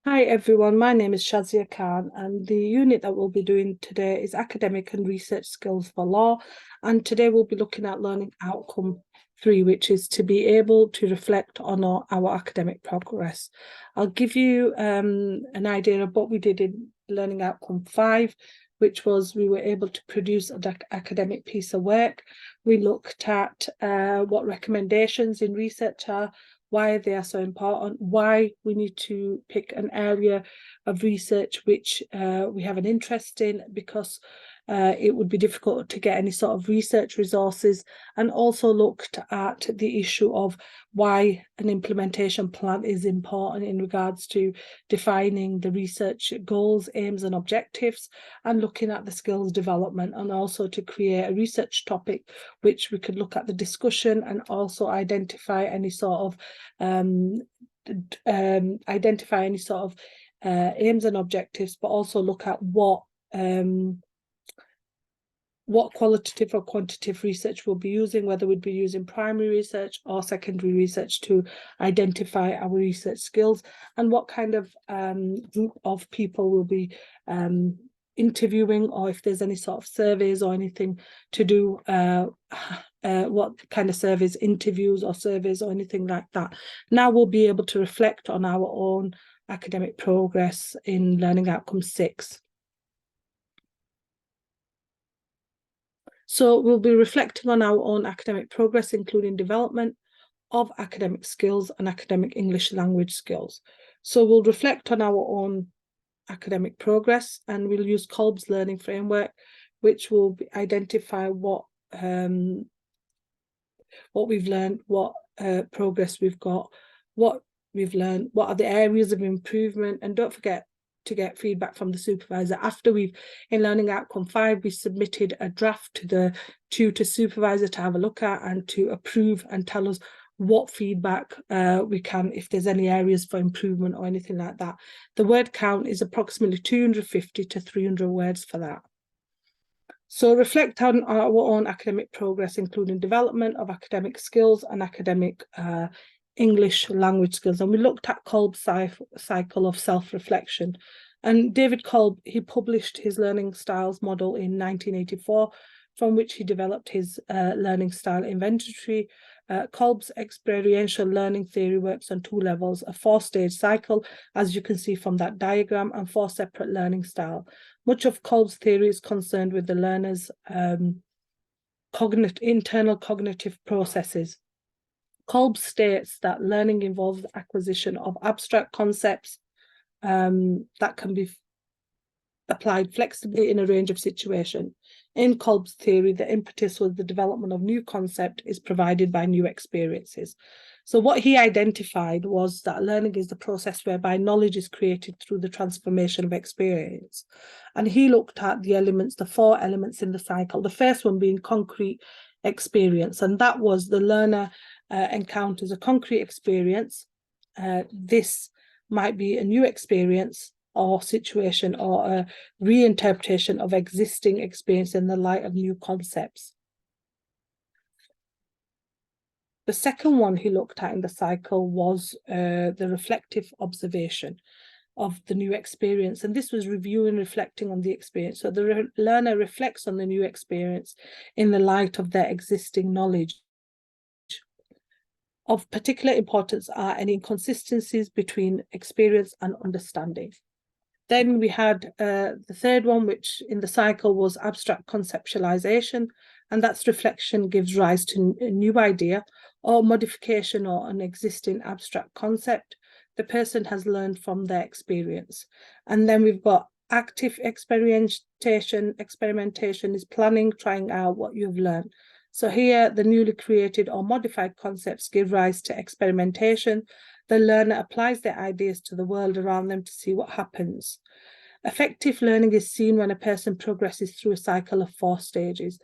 Hi everyone, my name is Shazia Khan and the unit that we'll be doing today is Academic and Research Skills for Law, and today we'll be looking at Learning Outcome 3, which is to be able to reflect on our academic progress. I'll give you an idea of what we did in Learning Outcome 5, which was we were able to produce an academic piece of work. We looked at what recommendations in research are, why they are so important, why we need to pick an area of research which we have an interest in, because it would be difficult to get any sort of research resources, and also looked at the issue of why an implementation plan is important in regards to defining the research goals, aims and objectives, and looking at the skills development, and also to create a research topic which we could look at the discussion and also identify any sort of aims and objectives, but also look at what qualitative or quantitative research we'll be using, whether we'd be using primary research or secondary research to identify our research skills, and what kind of group of people we'll be interviewing, or if there's any sort of surveys or anything to do, what kind of surveys, interviews or surveys or anything like that. Now we'll be able to reflect on our own academic progress in Learning Outcome 6. So we'll be reflecting on our own academic progress, including development of academic skills and academic English language skills. So we'll reflect on our own academic progress, and we'll use Kolb's learning framework, which will identify what we've learned, what progress we've got, what we've learned, what are the areas of improvement, and don't forget to get feedback from the supervisor. After in Learning Outcome 5, we submitted a draft to the tutor supervisor to have a look at and to approve and tell us what feedback we can, if there's any areas for improvement or anything like that. The word count is approximately 250 to 300 words for that. So reflect on our own academic progress, including development of academic skills and academic English language skills. And we looked at Kolb's cycle of self-reflection. And David Kolb, he published his learning styles model in 1984, from which he developed his learning style inventory. Kolb's experiential learning theory works on 2 levels, a 4-stage cycle, as you can see from that diagram, and 4 separate learning styles. Much of Kolb's theory is concerned with the learner's internal cognitive processes. Kolb states that learning involves the acquisition of abstract concepts that can be applied flexibly in a range of situations. In Kolb's theory, the impetus was the development of new concept is provided by new experiences. So what he identified was that learning is the process whereby knowledge is created through the transformation of experience. And he looked at the elements, the 4 elements in the cycle, the first one being concrete experience, and that was the learner encounters a concrete experience. This might be a new experience or situation, or a reinterpretation of existing experience in the light of new concepts. The second one he looked at in the cycle was the reflective observation of the new experience, and this was reviewing, reflecting on the experience. So the learner reflects on the new experience in the light of their existing knowledge. Of particular importance are any inconsistencies between experience and understanding. Then we had the third one, which in the cycle was abstract conceptualization, and that's reflection gives rise to a new idea or modification or an existing abstract concept the person has learned from their experience. And then we've got active experimentation. Experimentation is planning, trying out what you've learned. So here, the newly created or modified concepts give rise to experimentation. The learner applies their ideas to the world around them to see what happens. Effective learning is seen when a person progresses through a cycle of 4 stages.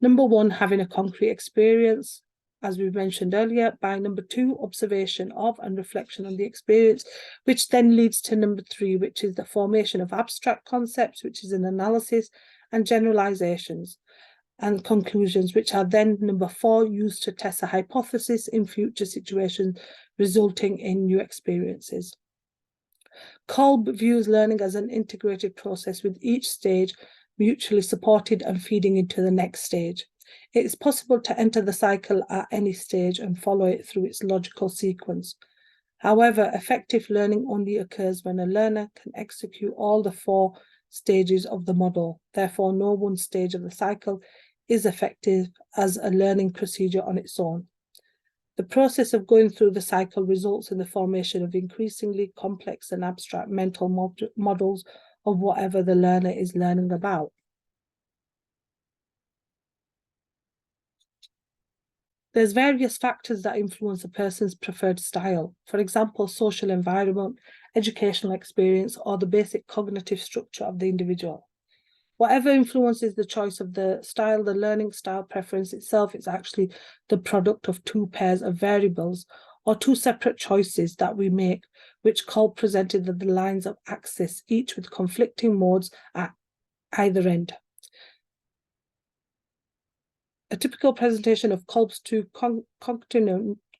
Number 1, having a concrete experience, as we mentioned earlier. By number 2, observation of and reflection on the experience, which then leads to number 3, which is the formation of abstract concepts, which is an analysis, and generalizations and conclusions, which are then number 4, used to test a hypothesis in future situations, resulting in new experiences. Kolb views learning as an integrated process with each stage mutually supported and feeding into the next stage. It is possible to enter the cycle at any stage and follow it through its logical sequence. However, effective learning only occurs when a learner can execute all the 4 stages of the model. Therefore, no one stage of the cycle is effective as a learning procedure on its own. The process of going through the cycle results in the formation of increasingly complex and abstract mental models of whatever the learner is learning about. There's various factors that influence a person's preferred style. For example, social environment, educational experience, or the basic cognitive structure of the individual. Whatever influences the choice of the style, the learning style preference itself is actually the product of 2 pairs of variables or 2 separate choices that we make, which Kolb presented at the lines of axis, each with conflicting modes at either end. A typical presentation of Kolb's 2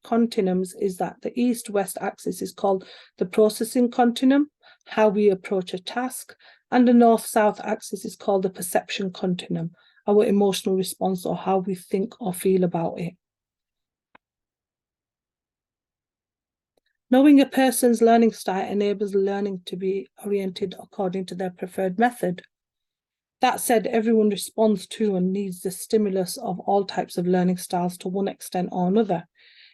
continuums is that the east-west axis is called the processing continuum, how we approach a task, and the north-south axis is called the perception continuum, our emotional response or how we think or feel about it. Knowing a person's learning style enables learning to be oriented according to their preferred method. That said, everyone responds to and needs the stimulus of all types of learning styles to one extent or another.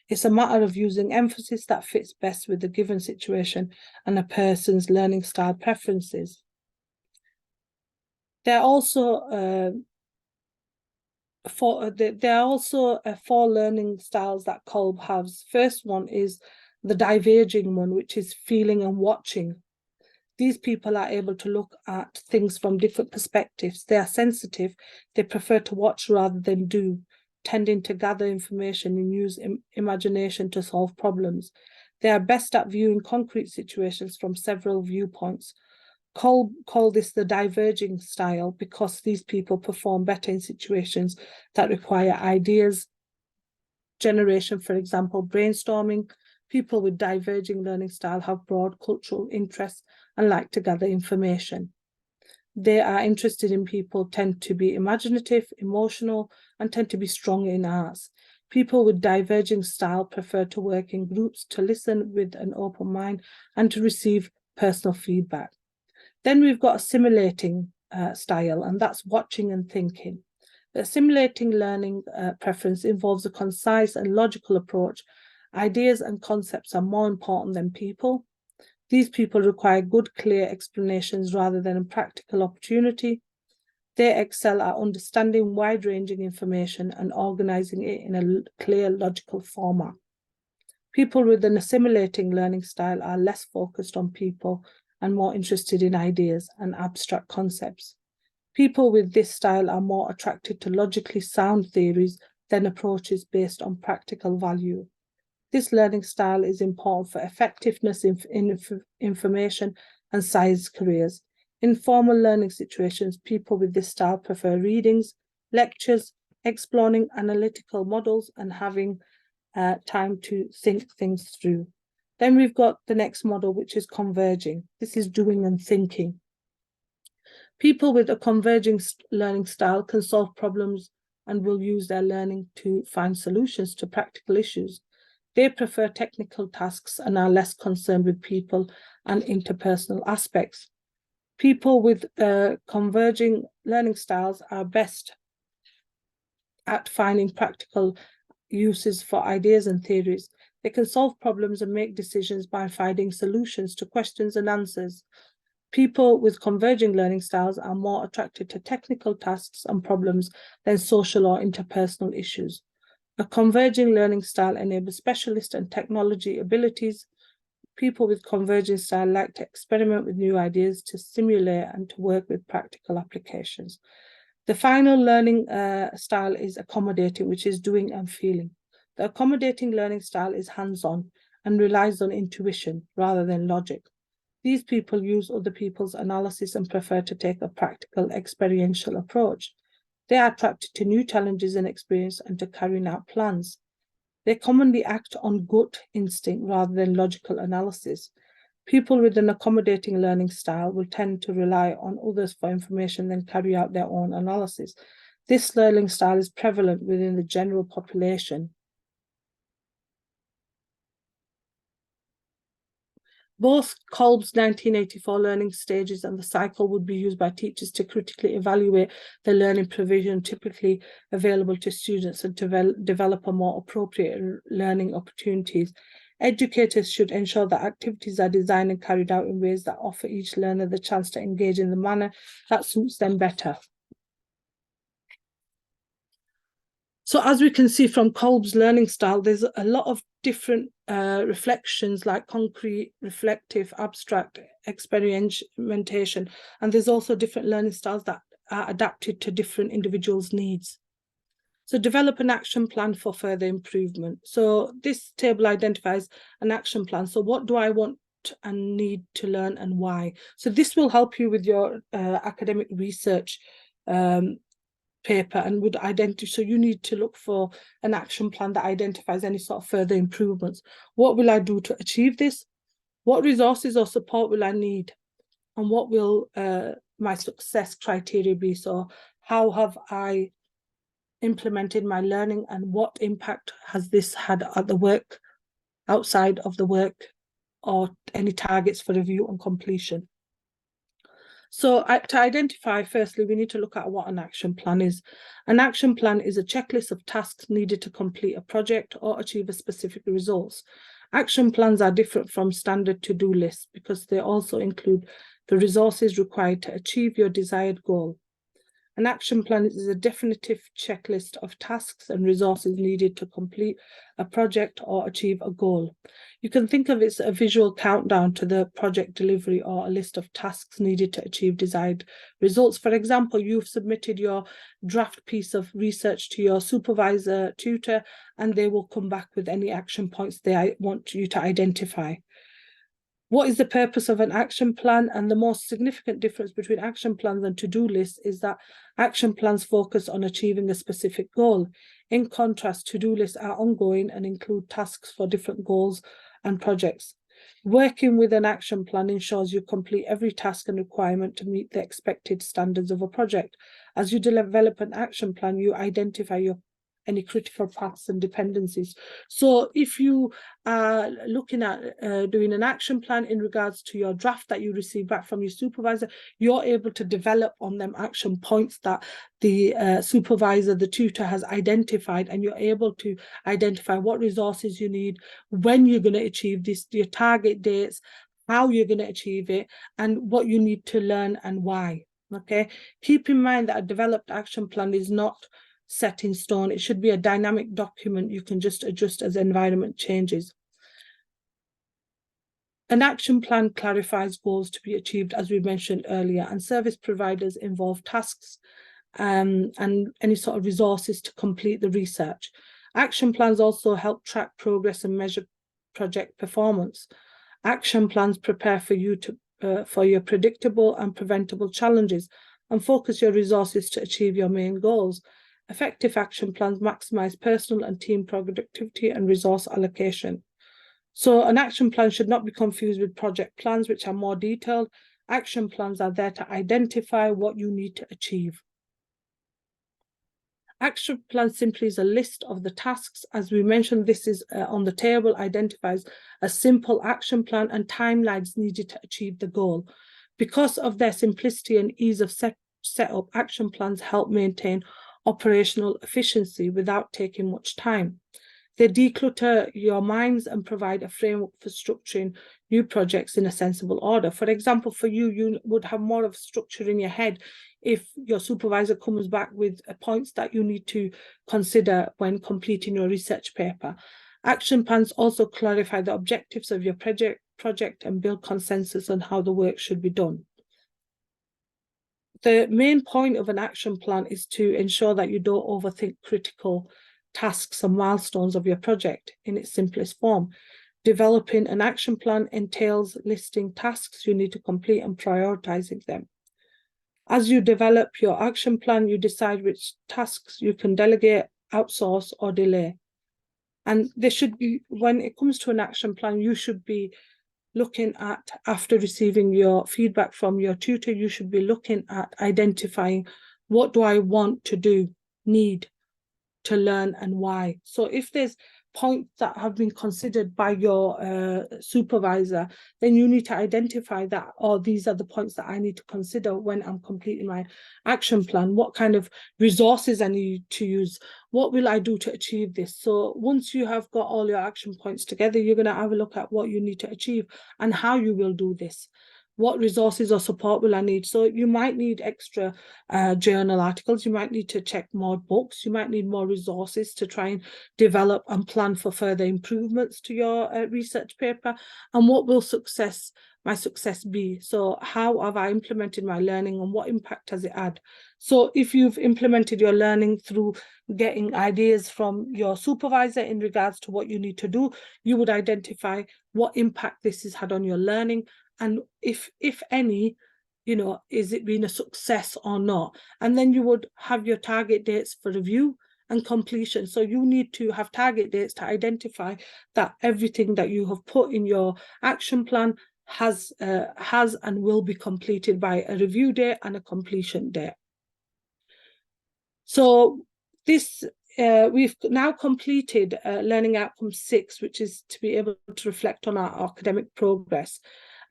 It's a matter of using emphasis that fits best with the given situation and a person's learning style preferences. There are also 4 learning styles that Kolb has. First one is the diverging one, which is feeling and watching. These people are able to look at things from different perspectives. They are sensitive. They prefer to watch rather than do, tending to gather information and use imagination to solve problems. They are best at viewing concrete situations from several viewpoints. Kolb called this the diverging style because these people perform better in situations that require ideas generation, for example, brainstorming. People with diverging learning style have broad cultural interests and like to gather information. They are interested in people, tend to be imaginative, emotional, and tend to be strong in arts. People with diverging style prefer to work in groups, to listen with an open mind, and to receive personal feedback. Then we've got a simulating style, and that's watching and thinking. The simulating learning preference involves a concise and logical approach. Ideas and concepts are more important than people. These people require good, clear explanations rather than a practical opportunity. They excel at understanding wide-ranging information and organizing it in a clear, logical format. People with an assimilating learning style are less focused on people and more interested in ideas and abstract concepts. People with this style are more attracted to logically sound theories than approaches based on practical value. This learning style is important for effectiveness in information and science careers. In formal learning situations, people with this style prefer readings, lectures, exploring analytical models, and having time to think things through. Then we've got the next model, which is converging. This is doing and thinking. People with a converging learning style can solve problems and will use their learning to find solutions to practical issues. They prefer technical tasks and are less concerned with people and interpersonal aspects. People with converging learning styles are best at finding practical uses for ideas and theories. They can solve problems and make decisions by finding solutions to questions and answers. People with converging learning styles are more attracted to technical tasks and problems than social or interpersonal issues. A converging learning style enables specialist and technology abilities. People with converging style like to experiment with new ideas, to simulate and to work with practical applications. The final learning style is accommodating, which is doing and feeling. The accommodating learning style is hands-on and relies on intuition rather than logic. These people use other people's analysis and prefer to take a practical, experiential approach. They are attracted to new challenges and experience and to carrying out plans. They commonly act on gut instinct rather than logical analysis. People with an accommodating learning style will tend to rely on others for information, then carry out their own analysis. This learning style is prevalent within the general population. Both Kolb's 1984 learning stages and the cycle would be used by teachers to critically evaluate the learning provision typically available to students and to develop a more appropriate learning opportunities. Educators should ensure that activities are designed and carried out in ways that offer each learner the chance to engage in the manner that suits them better. So as we can see from Kolb's learning style, there's a lot of different reflections like concrete, reflective, abstract, experimentation, and there's also different learning styles that are adapted to different individuals' needs. So develop an action plan for further improvement. So this table identifies an action plan. So what do I want and need to learn and why? So this will help you with your academic research paper and would identify, so you need to look for an action plan that identifies any sort of further improvements. What will I do to achieve this? What resources or support will I need? And what will my success criteria be? So how have I implemented my learning and what impact has this had at the work, outside of the work, or any targets for review and completion? So to identify, firstly, we need to look at what an action plan is. An action plan is a checklist of tasks needed to complete a project or achieve a specific results. Action plans are different from standard to-do lists because they also include the resources required to achieve your desired goal. An action plan is a definitive checklist of tasks and resources needed to complete a project or achieve a goal. You can think of it as a visual countdown to the project delivery or a list of tasks needed to achieve desired results. For example, you've submitted your draft piece of research to your supervisor, tutor, and they will come back with any action points they want you to identify. What is the purpose of an action plan? And the most significant difference between action plans and to-do lists is that action plans focus on achieving a specific goal. In contrast, to-do lists are ongoing and include tasks for different goals and projects. Working with an action plan ensures you complete every task and requirement to meet the expected standards of a project. As you develop an action plan, you identify any critical paths and dependencies. So if you are looking at doing an action plan in regards to your draft that you receive back from your supervisor, you're able to develop on them action points that the supervisor, the tutor has identified, and you're able to identify what resources you need, when you're going to achieve this, your target dates, how you're going to achieve it, and what you need to learn and why. Okay, keep in mind that a developed action plan is not set in stone. It should be a dynamic document you can just adjust as environment changes. An action plan clarifies goals to be achieved, as we mentioned earlier, and service providers involve tasks and any sort of resources to complete the research. Action plans also help track progress and measure project performance. Action plans prepare for you for your predictable and preventable challenges and focus your resources to achieve your main goals. Effective action plans maximize personal and team productivity and resource allocation. So an action plan should not be confused with project plans, which are more detailed. Action plans are there to identify what you need to achieve. Action plan simply is a list of the tasks. As we mentioned, this is on the table, identifies a simple action plan and timelines needed to achieve the goal. Because of their simplicity and ease of setup, action plans help maintain operational efficiency without taking much time. They declutter your minds and provide a framework for structuring new projects in a sensible order. For example, for you, you would have more of a structure in your head if your supervisor comes back with points that you need to consider when completing your research paper. Action plans also clarify the objectives of your project and build consensus on how the work should be done. The main point of an action plan is to ensure that you don't overthink critical tasks and milestones of your project in its simplest form. Developing an action plan entails listing tasks you need to complete and prioritizing them. As you develop your action plan, you decide which tasks you can delegate, outsource, or delay. And there should be, when it comes to an action plan, you should be looking at, after receiving your feedback from your tutor, you should be looking at identifying, what do I want to do, need to learn, and why? So if there's points that have been considered by your supervisor, then you need to identify that, or these are the points that I need to consider when I'm completing my action plan. What kind of resources I need to use? What will I do to achieve this? So once you have got all your action points together, you're going to have a look at what you need to achieve and how you will do this. What resources or support will I need? So you might need extra journal articles, you might need to check more books, you might need more resources to try and develop and plan for further improvements to your research paper. And what will my success be? So how have I implemented my learning, and what impact has it had? So if you've implemented your learning through getting ideas from your supervisor in regards to what you need to do, you would identify what impact this has had on your learning, and if any, you know, is it been a success or not? And then you would have your target dates for review and completion. So you need to have target dates to identify that everything that you have put in your action plan has and will be completed by a review date and a completion date. So this we've now completed Learning Outcome 6, which is to be able to reflect on our academic progress.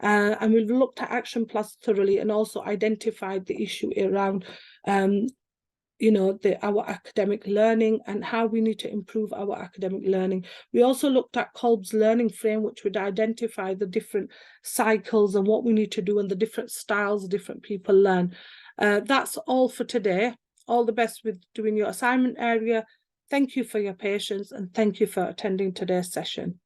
And we've looked at action plans thoroughly, and also identified the issue around, you know, our academic learning and how we need to improve our academic learning. We also looked at Kolb's learning frame, which would identify the different cycles and what we need to do, and the different styles different people learn. That's all for today. All the best with doing your assignment area. Thank you for your patience, and thank you for attending today's session.